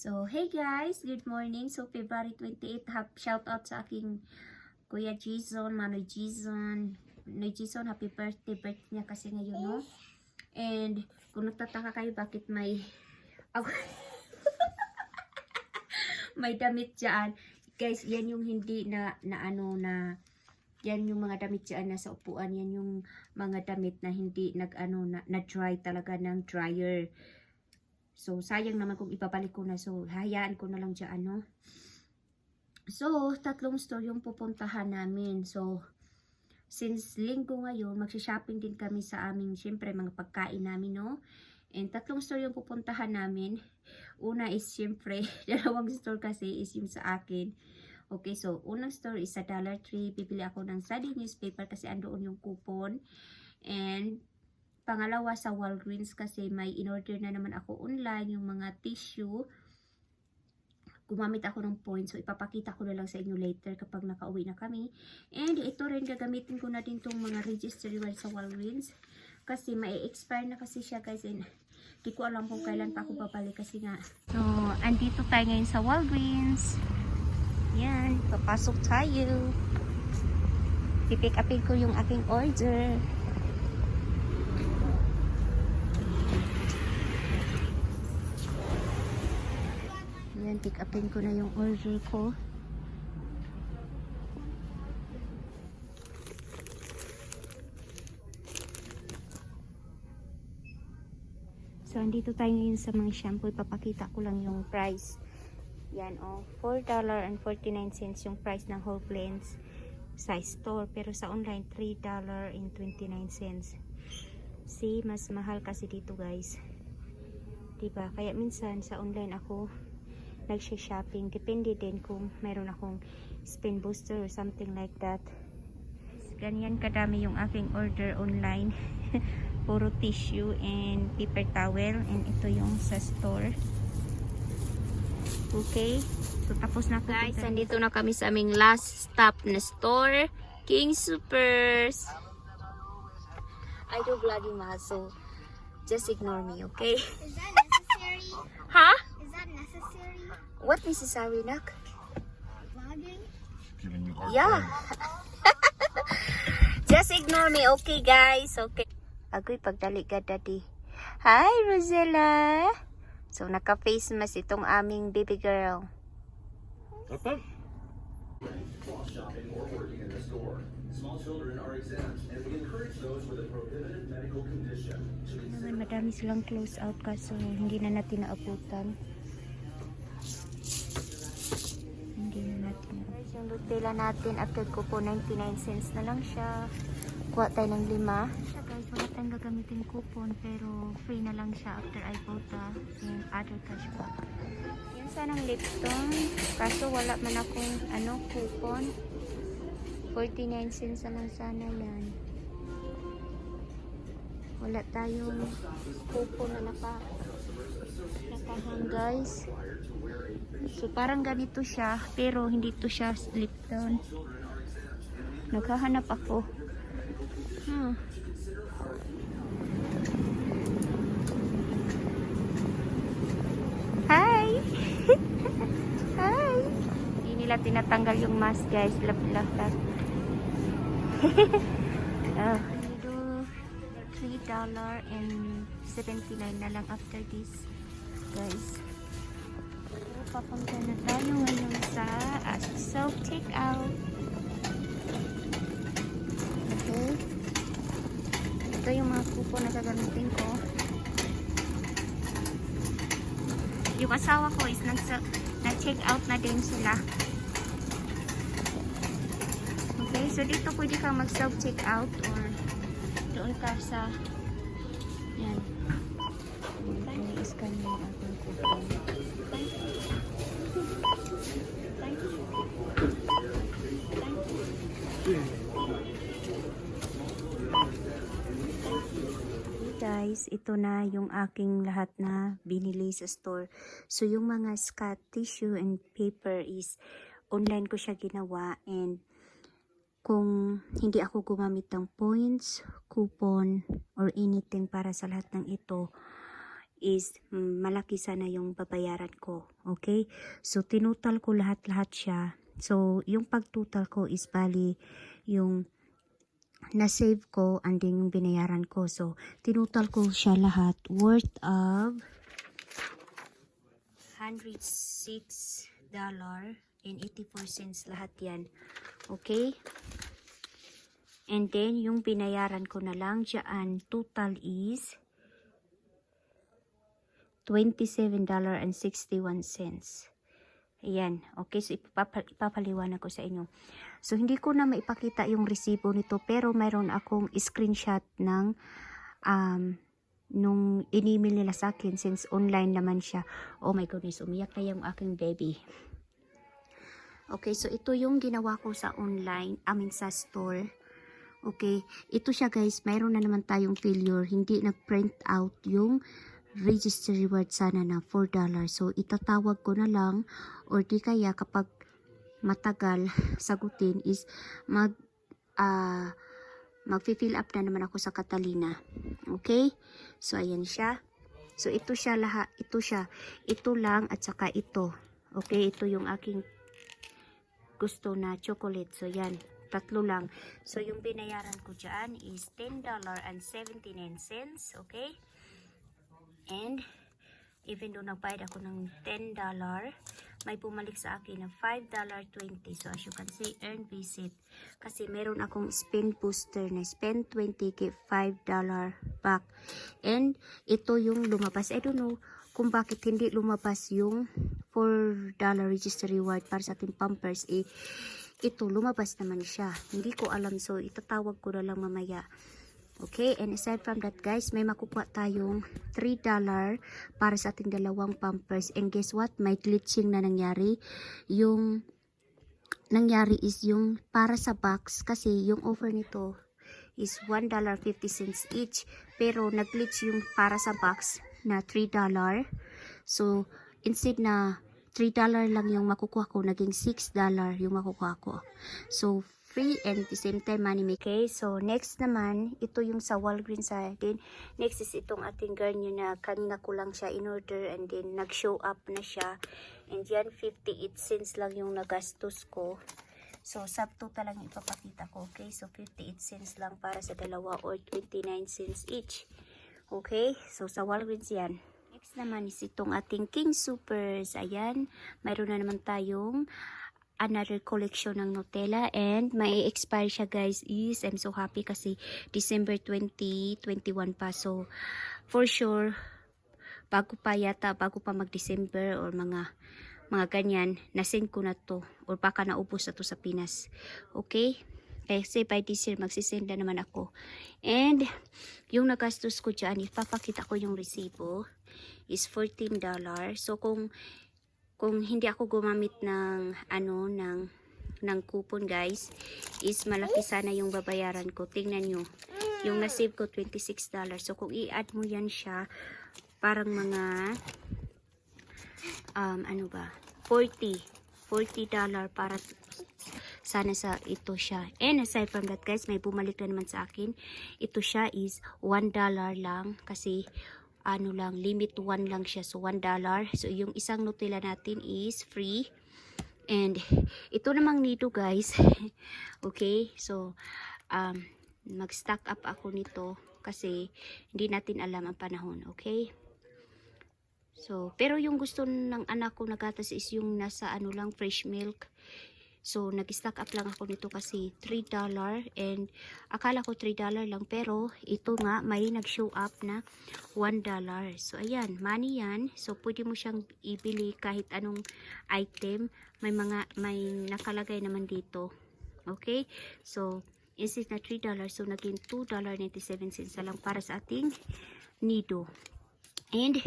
So, hey guys, good morning. So, February 28, shout out sa aking Kuya Jason, Manoy Jason. Manoy Jason, happy birthday. Birthday niya kasi ngayon, no? And, kung nagtataka kayo bakit may may damit dyan. Guys, yan yung hindi yan yung mga damit dyan na sa upuan. Yan yung mga damit na hindi na-dry talaga ng dryer. So, sayang naman kung ipabalik ko na. So, hayaan ko na lang dyan, no? So, 3 store yung pupuntahan namin. So, since linggo ngayon, magsha-shopping din kami sa aming, syempre, mga pagkain namin, no? And 3 store yung pupuntahan namin. Una is, syempre, 2 store kasi is yung sa akin. Okay, so, unang store is sa Dollar Tree. Bibili ako ng Sunday newspaper kasi andoon yung coupon. And, pangalawa sa Walgreens kasi may in-order na naman ako online yung mga tissue. Gumamit ako ng points. So, ipapakita ko na lang sa inyo later kapag nakauwi na kami. And ito rin, gagamitin ko na din itong mga registry sa Walgreens. Kasi may expire na kasi siya guys. And di ko alam kung kailan pa ako babalik kasi nga. So, andito tayo ngayon sa Walgreens. Yan, papasok tayo. Pipick upin ko yung aking order. Yan, pick upin ko na yung order ko. So, andito tayo ngayon sa mga shampoo. Ipapakita ko lang yung price. Yan, $4.49 yung price ng whole blends sa store. Pero sa online, $3.29. See, mas mahal kasi dito guys. Diba? Kaya minsan sa online ako nagsha-shopping. Depende din kung mayroon akong spin booster or something like that. Ganyan kadami yung aking order online. Puro tissue and paper towel. And ito yung sa store. Okay. So tapos na po. Guys, andito na kami sa aming last stop na store. King Supers. I do vlogging mga, so just ignore me, okay? Is that necessary? Huh? Is that necessary? What necessary, Nak? Vlogging? Giving you hard Yeah. time. Just ignore me, okay guys? Okay. Agoy, pagdali ka, daddy. Hi, Rosella. So, naka-face mask itong aming baby girl. Up, up. Shopping or working in the store. Small children are exempt, and we encourage those with a prohibited medical condition to Naman, madami silang close out kaso hindi na natin naabutan. Hindi na natin naabutan. Guys, yung Nutella natin after ko po 99 cents na lang siya. Kuha tayo ng 5. Siya guys, wala tayong gagamitin coupon pero free na lang siya after I bought yung other cashback. Yan sanang Lipton. Kaso wala man akong coupon. 49 cents na lang sana yan. Wala tayong coupon na nakahang guys. So parang ganito siya pero hindi to siya Lipton. Naghahanap ako. Hi! Hi! Hindi nila tinatanggal yung mask guys. Love. Oh. $3.79 na lang after this guys. Pero papunta na tayo ngayon sa self takeout. Okay. Ito yung mga coupon na gagamitin ko. Yung asawa ko is nag-check out na din sila. Okay, so dito pwede kang mag-self-check out or doon ka sa yan. I-scan mo yung ating coupon. Thank you. Guys, ito na yung aking lahat na binili sa store. So, yung mga Scott tissue and paper is online ko siya ginawa. And kung hindi ako gumamit ng points, coupon, or anything para sa lahat ng ito, is malaki sana yung babayaran ko. Okay? So, tinutal ko lahat-lahat siya. So, yung pagtutal ko is bali yung na-save ko and then yung binayaran ko. So, tinutal ko siya lahat worth of $106.84 lahat yan. Okay? And then, yung binayaran ko na lang dyan, total is $27.61. Ayan. Okay, so ipapaliwanag ko sa inyo. So, hindi ko na maipakita yung resibo nito, pero mayroon akong screenshot ng nung in-email nila sa akin since online naman siya. Oh my goodness, umiyak na yung aking baby. Okay, so ito yung ginawa ko sa online, sa store. Okay, ito siya guys, mayroon na naman tayong failure. Hindi nag-print out yung register reward sana na $4. So, itatawag ko na lang or di kaya kapag matagal sagutin is mag-fill up na naman ako sa Catalina. Okay? So, ayan siya. So, ito siya lahat. Ito siya. Ito lang at saka ito. Okay? Ito yung aking gusto na chocolate. So, yan. Tatlo lang. So, yung binayaran ko dyan is $10.79. Okay? And, even though nagbayad ako ng $10, may bumalik sa akin ng $5.20. So, as you can see, earn visit. Kasi meron akong spend booster na spend 20, get $5 back. And, ito yung lumabas. I don't know kung bakit hindi lumabas yung $4 register reward para sa ating Pampers. Ito, lumabas naman siya. Hindi ko alam. So, itatawag ko na lang mamaya. Okay, and aside from that guys, may makukuha tayong $3 para sa ating dalawang Pampers. And guess what? May glitching na nangyari. Yung nangyari is yung para sa box, kasi yung offer nito is $1.50 each. Pero nag-glitch yung para sa box na $3. So, instead na $3 lang yung makukuha ko, naging $6 yung makukuha ko. So, free and at the same time money make. Okay, so next naman, ito yung sa Walgreens din. Next is itong ating Garnier na kanina ko lang siya in order and then nag-show up na siya. And yan, 58 cents lang yung nagastos ko. So, subtotal lang yung ipapakita ko. Okay, so 58 cents lang para sa dalawa or 29 cents each. Okay, so sa Walgreens yan. Next naman is itong ating King Supers. Ayan, mayroon na naman tayong another collection ng Nutella and may expire siya guys is I'm so happy kasi December 2021 pa. So for sure bago pa mag-December or mga ganyan, nasend ko na to or baka naubos na to sa Pinas. Okay, kasi by this year magsisend na naman ako. And yung nagastos ko dyan, ipapakita ko yung resibo is $14. So kung hindi ako gumamit ng ng coupon guys, is malaki sana yung babayaran ko. Tingnan nyo, yung na-save ko $26. So kung i-add mo yan siya, parang mga $40 para sana sa ito siya. And aside from that guys, may bumalik na naman sa akin. Ito siya is $1 lang kasi limit 1 lang siya. So, $1. So, yung isang Nutella natin is free. And, ito namang nito guys. Okay. So, mag-stock up ako nito kasi hindi natin alam ang panahon. Okay. So, pero yung gusto ng anak ko na gatas is yung nasa fresh milk. So, nag-stock up lang ako nito kasi $3 and akala ko $3 lang pero ito nga may nag-show up na $1. So, ayan, money yan. So, pwede mo siyang ibili kahit anong item. May nakalagay naman dito. Okay? So, instead na $3, so naging $2.97 na lang para sa ating nido. And,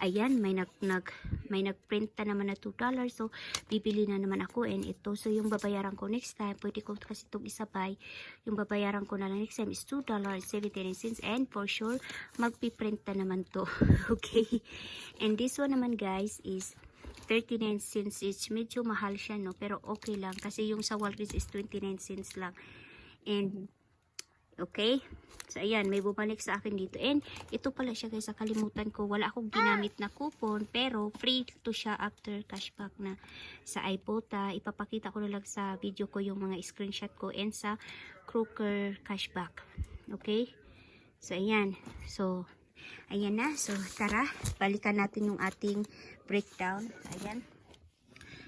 ayan, may nag-print na naman na $2. So, bibili na naman ako. And ito, so yung babayaran ko next time, pwede ko kasi itong isabay. Yung babayaran ko na lang next time is $2.79. And for sure, magpiprint na naman to. Okay? And this one naman, guys, is 39 cents each. Medyo mahal siya, no? Pero okay lang. Kasi yung sa Walgreens is 29 cents lang. And, Okay? So, ayan, may bumalik sa akin dito. And, ito pala siya guys, nakalimutan ko. Wala akong ginamit na coupon, pero free to siya after cashback na sa iPota. Ipapakita ko na lang sa video ko yung mga screenshot ko and sa Kroger cashback. Okay? So, ayan. So, ayan na. So, tara, balikan natin yung ating breakdown. Ayan.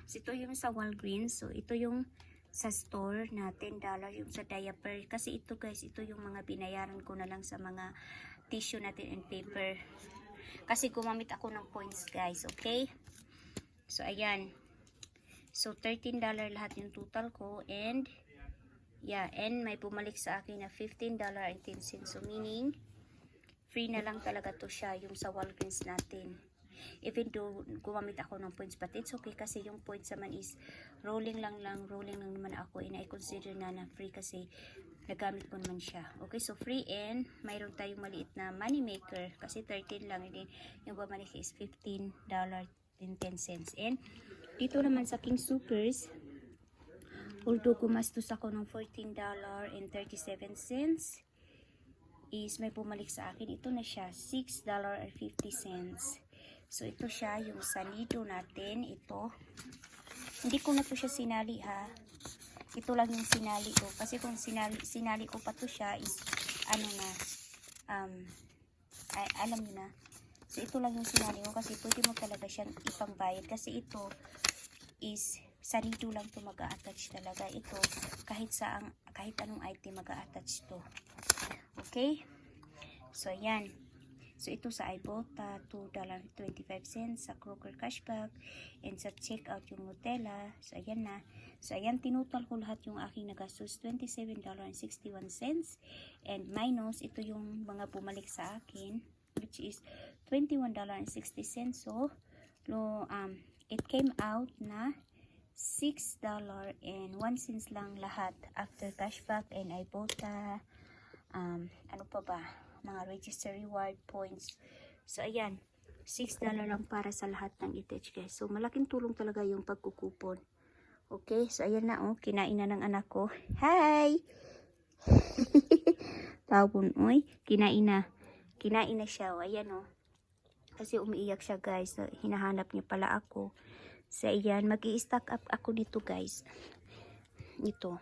So, ito yung sa Walgreens. So, ito yung sa store na $10 yung sa diaper. Kasi ito guys, ito yung mga binayaran ko na lang sa mga tissue natin and paper. Kasi gumamit ako ng points guys, okay? So, ayan. So, $13 lahat yung total ko and yeah, and may bumalik sa akin na $15.10. So, meaning, free na lang talaga to siya yung sa Walgreens natin. Even though gumamit ako ng points, but it's okay kasi yung points naman is rolling lang naman ako and I consider na free kasi nagamit ko naman siya. Okay, so free and mayroon tayong maliit na money maker kasi 13 lang and yung bumalik is $15.10. And dito naman sa King Soopers, although gumastos ako ng $14.37 is may bumalik sa akin. Ito na siya, $6.50. So, ito siya, yung sanido natin. Ito. Hindi ko na to siya sinali, ha. Ito lang yung sinali ko. Kasi kung sinali ko pa to siya is, ano na, alam nyo na. So, ito lang yung sinali ko. Kasi pwede mo talaga siyang ipangbayad. Kasi ito is, sanido lang to mag-a-attach talaga. Ito, kahit anong item mag-a-attach to. Okay? So, ayan. So, ito sa iBota, $2.25 sa Kroger cashback. And sa checkout yung Nutella. So, ayan na. So, ayan, tinutal ko lahat yung aking nagastos. $27.61. And minus, ito yung mga bumalik sa akin. Which is $21.60. So, it came out na $6.01 lang lahat after cashback and iBota. Ano pa ba? Mga register reward points. So, ayan. $6 lang para sa lahat ng itech, guys. So, malaking tulong talaga yung pagkukupon. Okay? So, ayan na, oh. Kinain na ng anak ko. Hi! Tawon, oy. Kinain na. Kinain na siya, oh. Ayan, oh. Kasi umiiyak siya, guys. So, hinahanap niya pala ako. So, ayan. Mag-i-stack up ako dito, guys. Ito.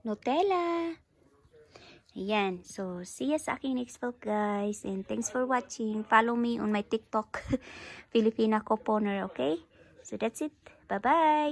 Nutella! Ayan. So, see you sa aking next vlog, guys. And thanks for watching. Follow me on my TikTok, Filipina Couponer, okay? So, that's it. Bye-bye!